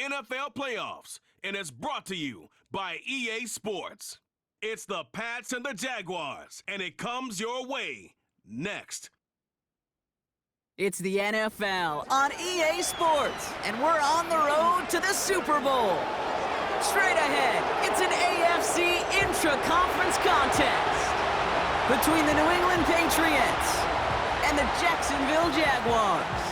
NFL playoffs, and it's brought to you by EA Sports. It's the Pats and the Jaguars, and it comes your way next. It's the NFL on EA Sports, and we're on the road to the Super Bowl. Straight ahead, it's an AFC intra-conference contest between the New England Patriots and the Jacksonville Jaguars.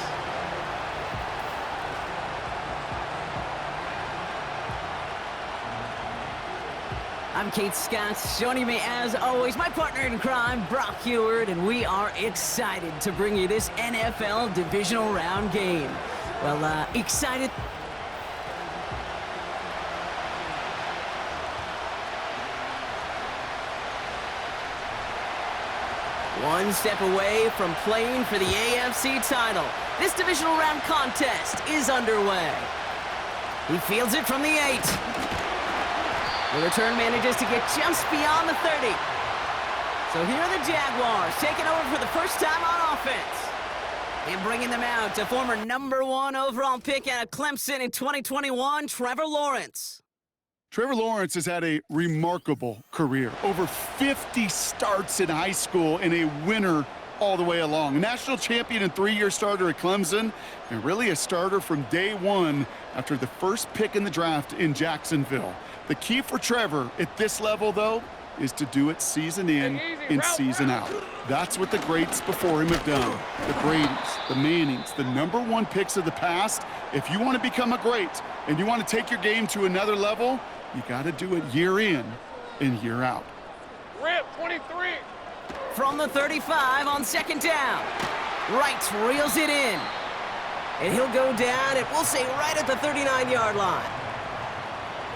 I'm Kate Scott. Joining me, as always, my partner in crime, Brock Heward, and we are excited to bring you this NFL Divisional Round game. Well, excited. One step away from playing for the AFC title. This Divisional Round contest is underway. He fields it from the 8. The return manages to get just beyond the 30. So here are the Jaguars taking over for the first time on offense. And bringing them out to former #1 overall pick out of Clemson in 2021, Trevor Lawrence. Trevor Lawrence has had a remarkable career. Over 50 starts in high school and a winner all the way along. A national champion and 3-year starter at Clemson, and really a starter from day one after the first pick in the draft in Jacksonville. The key for Trevor at this level, though, is to do it season in and season out. That's what the greats before him have done. The Bradys, the Mannings, the #1 picks of the past. If you want to become a great and you want to take your game to another level, you got to do it year in and year out. Rip, 23. From the 35 on second down. Wright reels it in. And he'll go down, and we'll say right at the 39-yard line.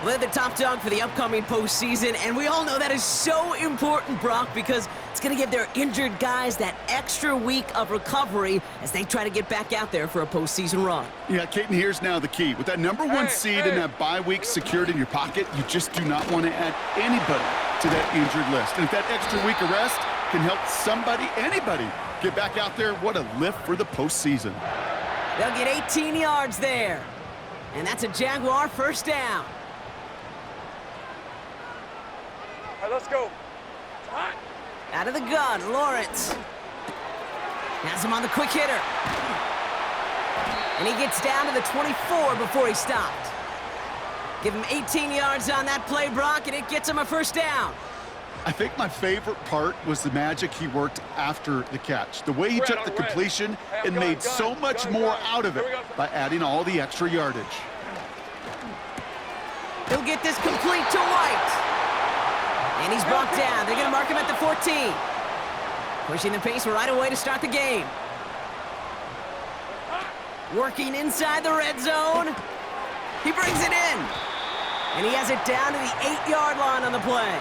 They're the top dog for the upcoming postseason, and we all know that is so important, Brock, because it's going to give their injured guys that extra week of recovery as they try to get back out there for a postseason run. Yeah, Kate, and here's now the key. With that #1 seed and that bye week secured in your pocket, you just do not want to add anybody to that injured list. And if that extra week of rest can help somebody, anybody, get back out there, what a lift for the postseason. They'll get 18 yards there, and that's a Jaguar first down. All right, let's go. Hot. Out of the gun, Lawrence. Has him on the quick hitter. And he gets down to the 24 before he stopped. Give him 18 yards on that play, Brock, and it gets him a first down. I think my favorite part was the magic he worked after the catch. The way he took the completion and made so much more out of it by adding all the extra yardage. He'll get this complete to White. And he's brought down. They're going to mark him at the 14. Pushing the pace right away to start the game. Working inside the red zone. He brings it in. And he has it down to the 8-yard line on the play.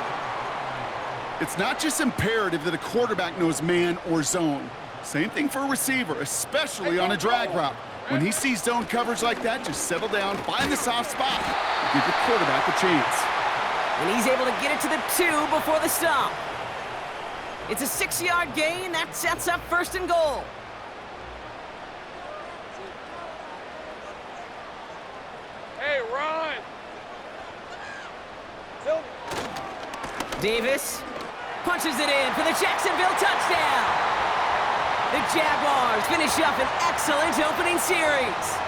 It's not just imperative that a quarterback knows man or zone. Same thing for a receiver, especially on a drag route. When he sees zone coverage like that, just settle down, find the soft spot, and give your quarterback a chance. And he's able to get it to the 2 before the stop. It's a 6-yard gain. That sets up first and goal. Hey, run. Davis punches it in for the Jacksonville touchdown. The Jaguars finish up an excellent opening series.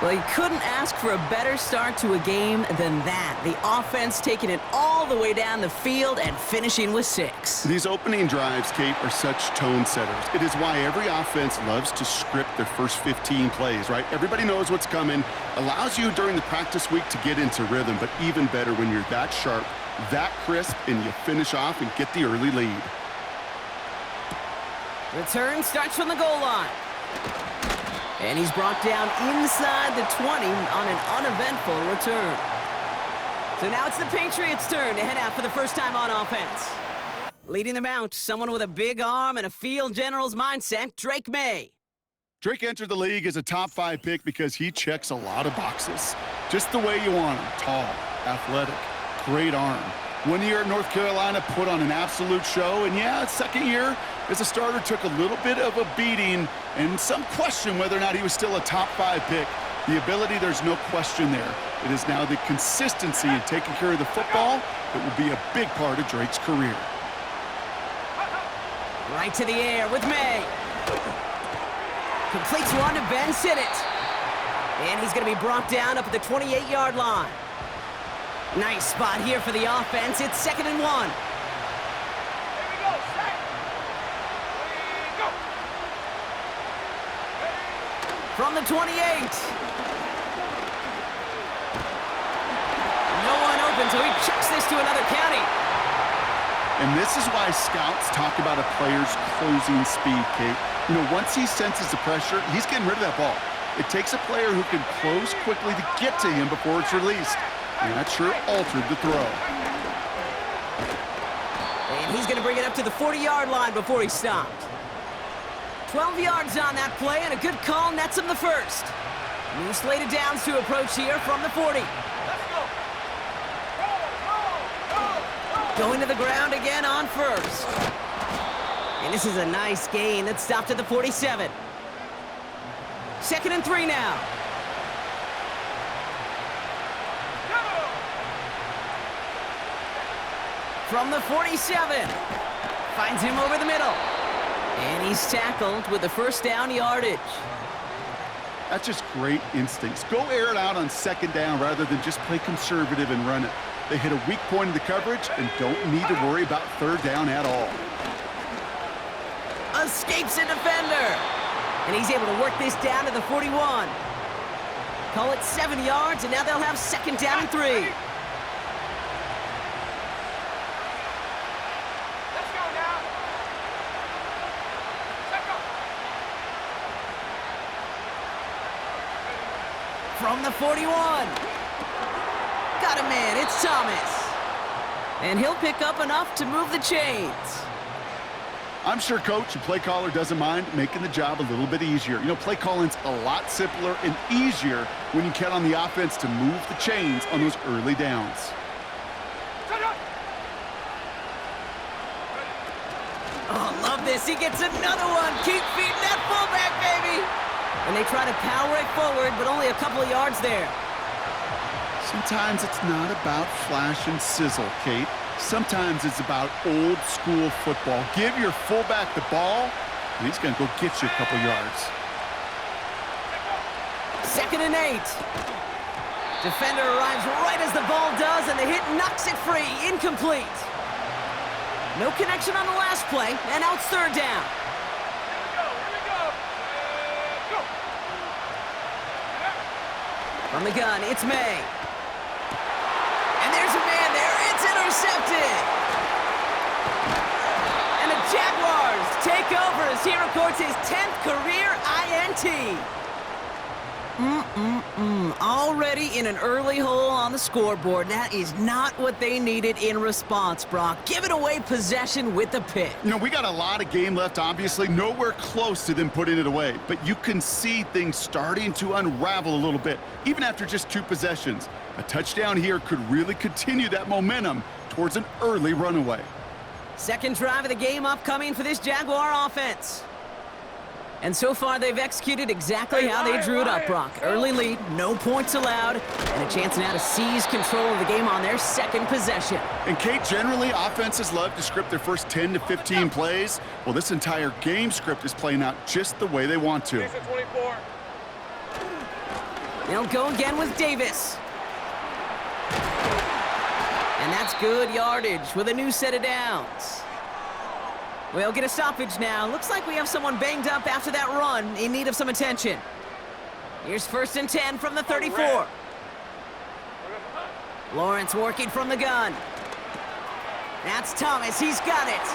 Well, you couldn't ask for a better start to a game than that. The offense taking it all the way down the field and finishing with 6. These opening drives, Kate, are such tone setters. It is why every offense loves to script their first 15 plays, right? Everybody knows what's coming. Allows you during the practice week to get into rhythm, but even better when you're that sharp, that crisp, and you finish off and get the early lead. Return starts from the goal line. And he's brought down inside the 20 on an uneventful return. So now it's the Patriots' turn to head out for the first time on offense. Leading them out, someone with a big arm and a field general's mindset, Drake May. Drake entered the league as a top 5 pick because he checks a lot of boxes. Just the way you want him. Tall, athletic, great arm. 1 year at North Carolina, put on an absolute show. And yeah, his second year as a starter took a little bit of a beating and some question whether or not he was still a top 5 pick. The ability, there's no question there. It is now the consistency in taking care of the football that will be a big part of Drake's career. Right to the air with May. Completes one to Ben Sinnott. And he's going to be brought down up at the 28-yard line. Nice spot here for the offense. It's 2nd and 1. Here we go, set. We go. From the 28. No one open, so he chucks this to another county. And this is why scouts talk about a player's closing speed, Kate. You know, once he senses the pressure, he's getting rid of that ball. It takes a player who can close quickly to get to him before it's released. And that sure altered the throw. And he's going to bring it up to the 40-yard line before he stopped. 12 yards on that play, and a good call nets him the first. New slate of downs to approach here from the 40. Let's go. Going to the ground again on first. And this is a nice gain that stopped at the 47. 2nd and 3 now. From the 47. Finds him over the middle. And he's tackled with the first down yardage. That's just great instincts. Go air it out on 2nd down rather than just play conservative and run it. They hit a weak point in the coverage and don't need to worry about 3rd down at all. Escapes a defender. And he's able to work this down to the 41. Call it 7 yards, and now they'll have 2nd down and 3. Let's go now. Check up. From the 41. Got a man, it's Thomas. And he'll pick up enough to move the chains. I'm sure coach and play caller doesn't mind making the job a little bit easier. You know, play calling's a lot simpler and easier when you count on the offense to move the chains on those early downs. Oh, love this. He gets another one. Keep feeding that fullback, baby. And they try to power it forward, but only a couple of yards there. Sometimes it's not about flash and sizzle, Kate. Sometimes it's about old school football. Give your fullback the ball, and he's going to go get you a couple yards. 2nd and 8. Defender arrives right as the ball does, and the hit knocks it free. Incomplete. No connection on the last play, and now it's 3rd down. Here we go. Go. From the gun, it's May. And there's a man there. It's intercepted. And the Jaguars take over as he records his 10th career INT. Already in an early hole on the scoreboard. That is not what they needed in response, Brock. Giving away possession with the pick. You know, we got a lot of game left, obviously. Nowhere close to them putting it away. But you can see things starting to unravel a little bit, even after just 2 possessions. A touchdown here could really continue that momentum towards an early runaway. 2nd drive of the game upcoming for this Jaguar offense. And so far, they've executed exactly how they drew it up, Brock. Early lead, no points allowed, and a chance now to seize control of the game on their 2nd possession. And, Kate, generally, offenses love to script their first 10 to 15 plays. Well, this entire game script is playing out just the way they want to. 24. They'll go again with Davis. And that's good yardage with a new set of downs. We'll get a stoppage now. Looks like we have someone banged up after that run, in need of some attention. Here's 1st and 10 from the 34. Lawrence working from the gun. That's Thomas. He's got it.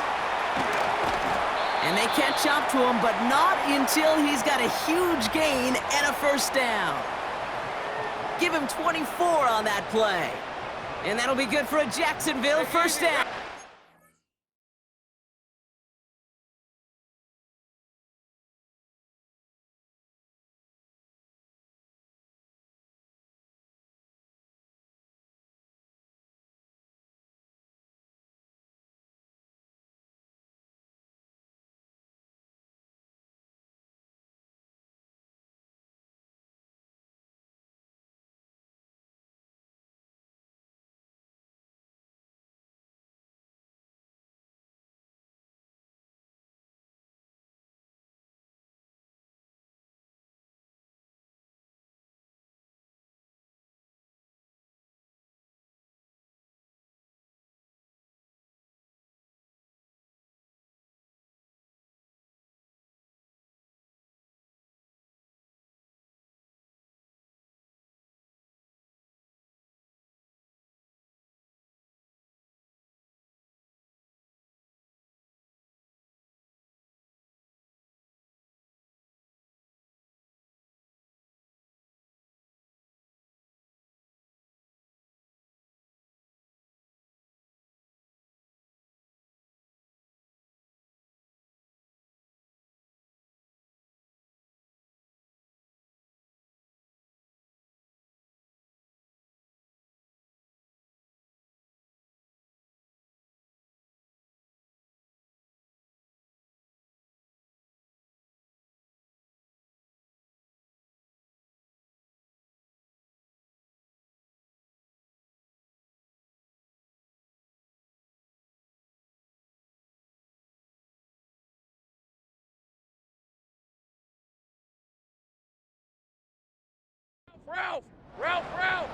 And they catch up to him, but not until he's got a huge gain and a 1st down. Give him 24 on that play. And that'll be good for a Jacksonville 1st down. Ralph! Ralph! Ralph!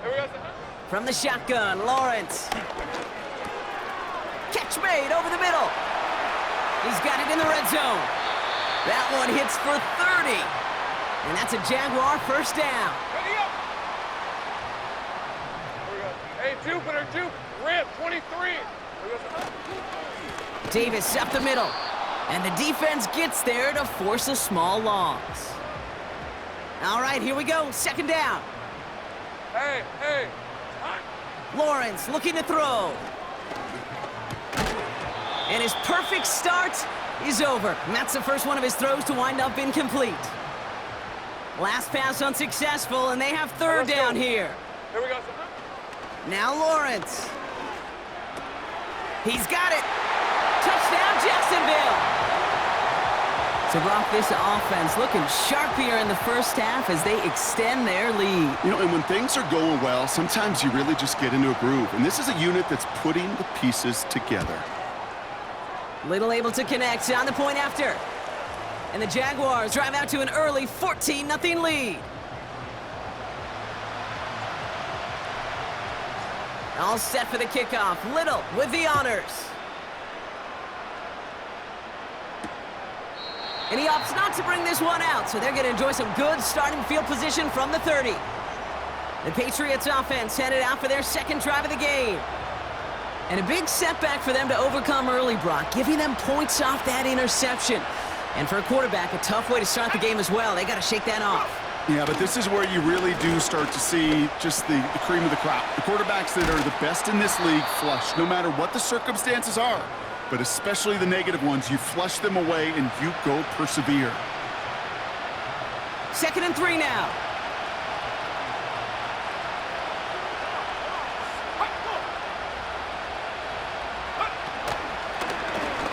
Here we go. From the shotgun, Lawrence. Catch made over the middle. He's got it in the red zone. That one hits for 30. And that's a Jaguar first down. Ready up! Here we go. Hey, Jupiter, Rip, 23. Here we go. Davis up the middle. And the defense gets there to force a small loss. All right, here we go. Second down. Hey! Lawrence looking to throw. And his perfect start is over. And that's the first one of his throws to wind up incomplete. Last pass unsuccessful, and they have third down here. Here we go. Now Lawrence. He's got it. Touchdown, Jacksonville. So, Brock, this offense looking sharp here in the first half as they extend their lead. You know, and when things are going well, sometimes you really just get into a groove. And this is a unit that's putting the pieces together. Little able to connect on the point after. And the Jaguars drive out to an early 14-0 lead. All set for the kickoff. Little with the honors. And he opts not to bring this one out, so they're going to enjoy some good starting field position from the 30. The Patriots offense headed out for their second drive of the game. And a big setback for them to overcome early, Brock, giving them points off that interception. And for a quarterback, a tough way to start the game as well. They got to shake that off. Yeah, but this is where you really do start to see just the cream of the crop. The quarterbacks that are the best in this league flush, no matter what the circumstances are. But especially the negative ones, you flush them away and you go persevere. 2nd and 3 now.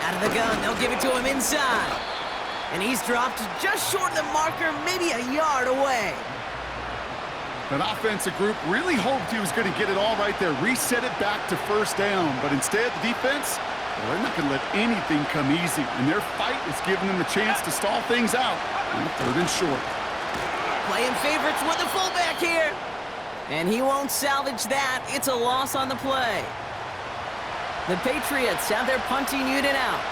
Out of the gun, they'll give it to him inside. And he's dropped just short of the marker, maybe a yard away. That offensive group really hoped he was going to get it all right there, reset it back to first down. But instead, the defense, well, they're not going to let anything come easy. And their fight is giving them a chance to stall things out on 3rd and short. Playing favorites with the fullback here. And he won't salvage that. It's a loss on the play. The Patriots have their punting unit out.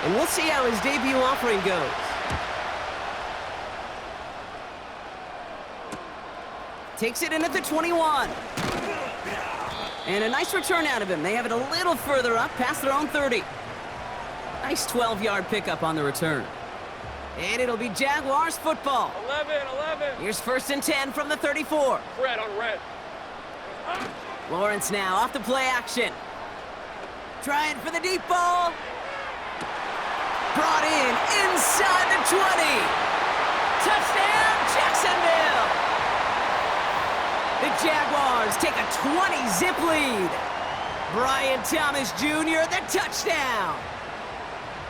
And we'll see how his debut offering goes. Takes it in at the 21. And a nice return out of him. They have it a little further up, past their own 30. Nice 12-yard pickup on the return. And it'll be Jaguars football. 11. Here's 1st and 10 from the 34. Red on red. Lawrence now off the play action. Trying for the deep ball. Brought in inside the 20. Touchdown, Jacksonville. The Jaguars take a 20-zip lead. Brian Thomas Jr., the touchdown.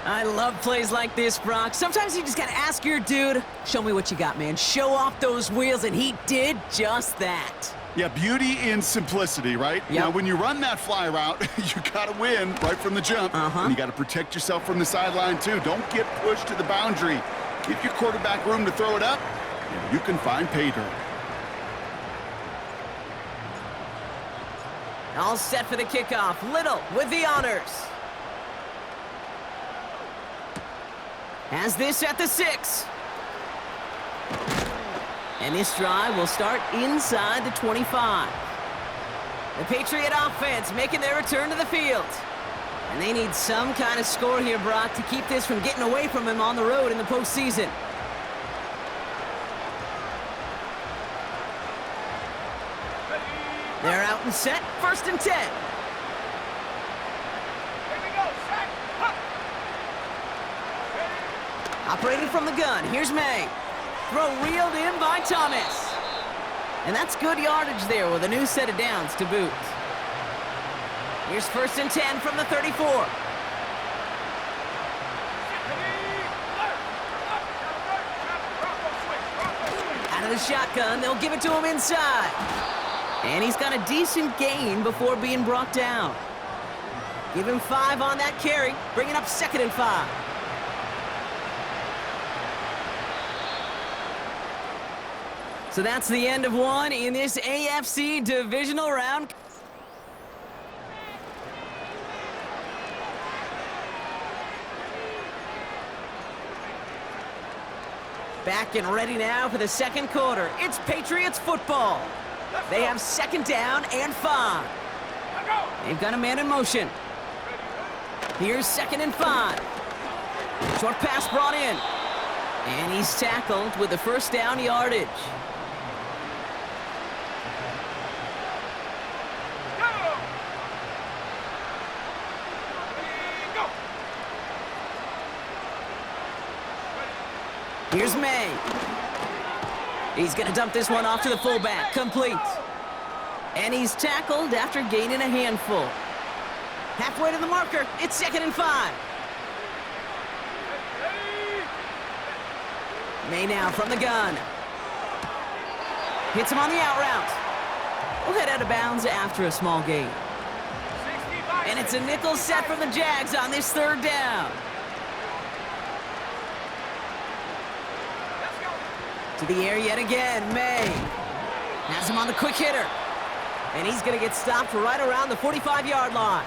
I love plays like this, Brock. Sometimes you just got to ask your dude, show me what you got, man. Show off those wheels, and he did just that. Yeah, beauty in simplicity, right? Yep. Now, when you run that fly route, you got to win right from the jump. And you got to protect yourself from the sideline, too. Don't get pushed to the boundary. Give your quarterback room to throw it up, and you can find pay dirt. All set for the kickoff. Little with the honors. Has this at the 6. And this drive will start inside the 25. The Patriot offense making their return to the field. And they need some kind of score here, Brock, to keep this from getting away from him on the road in the postseason. They're out and set. 1st and 10. Here we go. Set. Operating from the gun. Here's May. Throw reeled in by Thomas. And that's good yardage there with a new set of downs to boot. Here's 1st and 10 from the 34. Out of the shotgun, they'll give it to him inside. And he's got a decent gain before being brought down. Give him 5 on that carry, bringing up 2nd and 5. So that's the end of one in this AFC Divisional round. Back and ready now for the second quarter. It's Patriots football. They have second down and 5. They've got a man in motion. Here's 2nd and 5. Short pass brought in. And he's tackled with the first down yardage. Here's May. He's going to dump this one off to the fullback. Complete. And he's tackled after gaining a handful. Halfway to the marker. It's 2nd and 5. May now from the gun. Hits him on the out route. We'll head out of bounds after a small gain. And it's a nickel set from the Jags on this 3rd down. To the air yet again, May. Has him on the quick hitter. And he's going to get stopped right around the 45-yard line.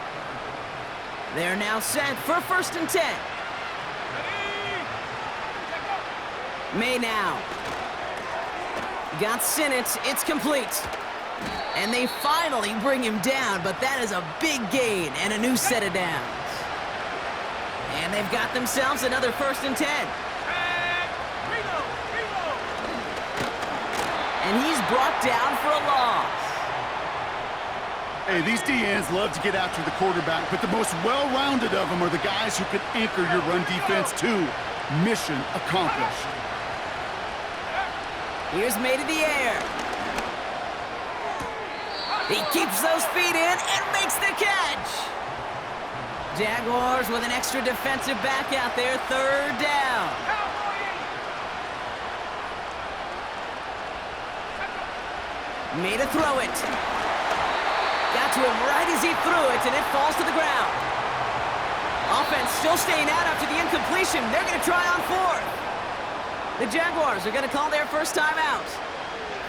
They're now set for 1st and 10. May now. Got Sinnott. It's complete. And they finally bring him down, but that is a big gain and a new set of downs. And they've got themselves another 1st and 10. And he's brought down for a loss. Hey, these DNs love to get after the quarterback, but the most well-rounded of them are the guys who can anchor your run defense too. Mission accomplished. Here's May to the air. He keeps those feet in and makes the catch. Jaguars with an extra defensive back out there, 3rd down. May to throw it. Got to him right as he threw it, and it falls to the ground. Offense still staying out after the incompletion. They're going to try on 4th. The Jaguars are going to call their first timeout.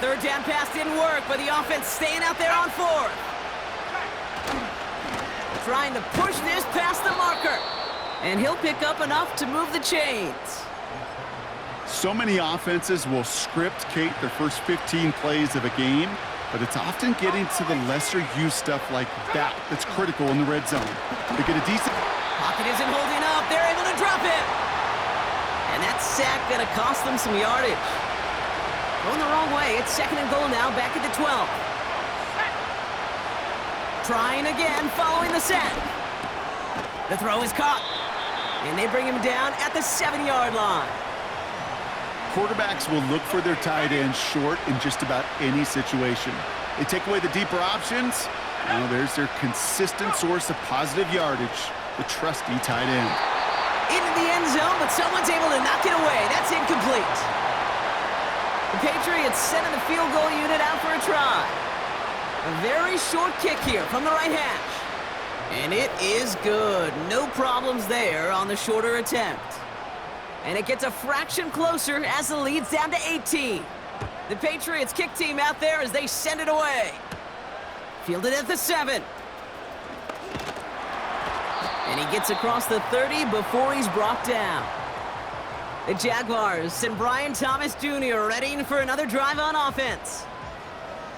3rd down pass didn't work, but the offense staying out there on 4th. Trying to push this past the marker. And he'll pick up enough to move the chains. So many offenses will script, Kate, their first 15 plays of a game, but it's often getting to the lesser-used stuff like that that's critical in the red zone. They get a decent... Pocket isn't holding up. They're able to drop it. And that sack going to cost them some yardage. Going the wrong way. It's 2nd and goal now, back at the 12. Trying again, following the sack. The throw is caught. And they bring him down at the 7-yard line. Quarterbacks will look for their tight end short in just about any situation. They take away the deeper options. Now there's their consistent source of positive yardage, the trusty tight end. Into the end zone, but someone's able to knock it away. That's incomplete. The Patriots sending the field goal unit out for a try. A very short kick here from the right hash. And it is good. No problems there on the shorter attempt. And it gets a fraction closer as the lead's down to 18. The Patriots kick team out there as they send it away. Fielded at the 7. And he gets across the 30 before he's brought down. The Jaguars send Brian Thomas Jr. readying for another drive on offense.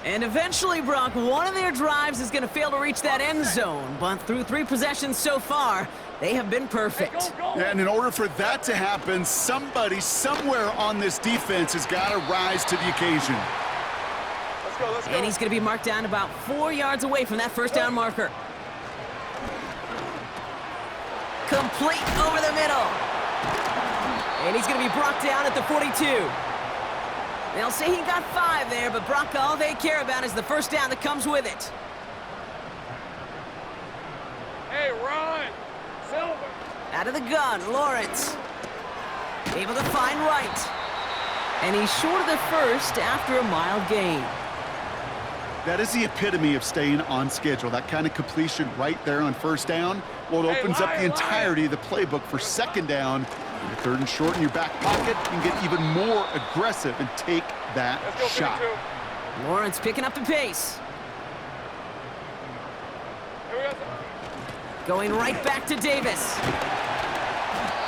And eventually, Brock, one of their drives is going to fail to reach that end zone. But through 3 possessions so far, they have been perfect. Yeah, and in order for that to happen, somebody somewhere on this defense has got to rise to the occasion. Let's go. And he's going to be marked down about 4 yards away from that 1st down marker. Complete over the middle. And he's going to be brought down at the 42. They'll say he got 5 there, but Brock, all they care about is the 1st down that comes with it. Hey, Ron. Silver. Out of the gun, Lawrence. Able to find Wright. And he's short of the 1st after a mild gain. That is the epitome of staying on schedule. That kind of completion right there on 1st down. Well, it opens up the entirety of the playbook for 2nd down Your 3rd and short in your back pocket, you can get even more aggressive and take that Let's go, shot. 52. Lawrence picking up the pace. Here we go. Going right back to Davis.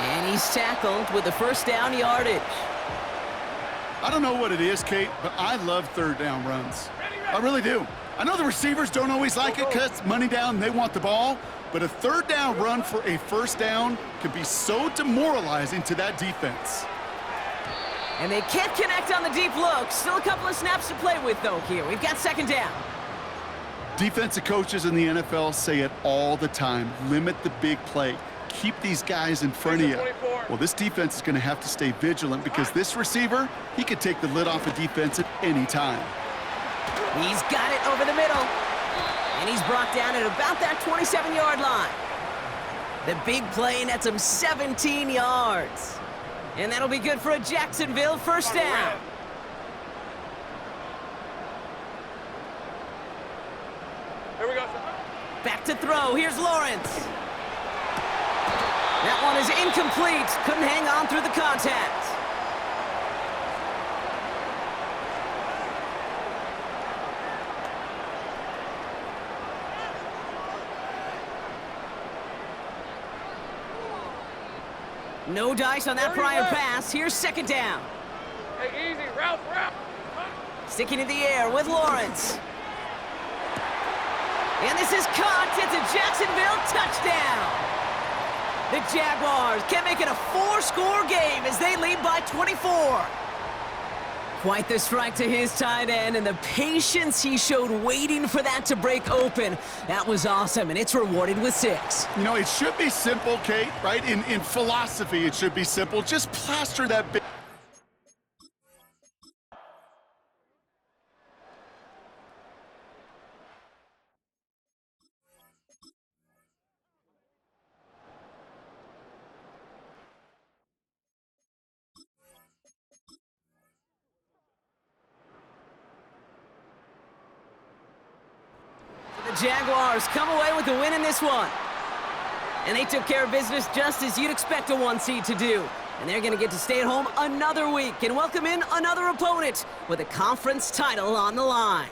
And he's tackled with the first down yardage. I don't know what it is, Kate, but I love 3rd down runs. I really do. I know the receivers don't always like it because it's money down and they want the ball, but a 3rd down run for a 1st down can be so demoralizing to that defense. And they can't connect on the deep look. Still a couple of snaps to play with, though, here. We've got 2nd down. Defensive coaches in the NFL say it all the time. Limit the big play. Keep these guys in front of you. Well, this defense is going to have to stay vigilant because this receiver, he could take the lid off a defense at any time. He's got it over the middle. And he's brought down at about that 27-yard line. The big play nets him 17 yards. And that'll be good for a Jacksonville 1st down. Here we go. Back to throw. Here's Lawrence. That one is incomplete. Couldn't hang on through the contact. No dice on that prior pass. Here's 2nd down. Hey, easy. Route. Sticking in the air with Lawrence. And this is caught. It's a Jacksonville touchdown. The Jaguars can make it a 4-score game as they lead by 24. Quite the strike to his tight end, and the patience he showed waiting for that to break open. That was awesome, and it's rewarded with 6. You know, it should be simple, Kate, right? In philosophy, it should be simple. Just plaster that big. The Jaguars come away with the win in this one. And they took care of business just as you'd expect a 1 seed to do. And they're going to get to stay at home another week and welcome in another opponent with a conference title on the line.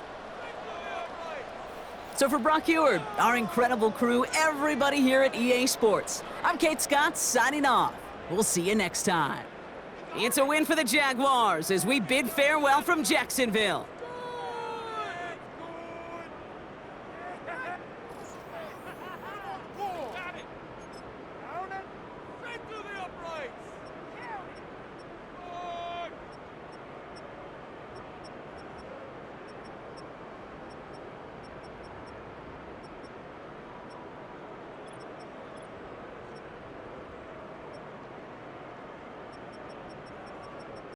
So for Brock Eward, our incredible crew, everybody here at EA Sports, I'm Kate Scott signing off. We'll see you next time. It's a win for the Jaguars as we bid farewell from Jacksonville.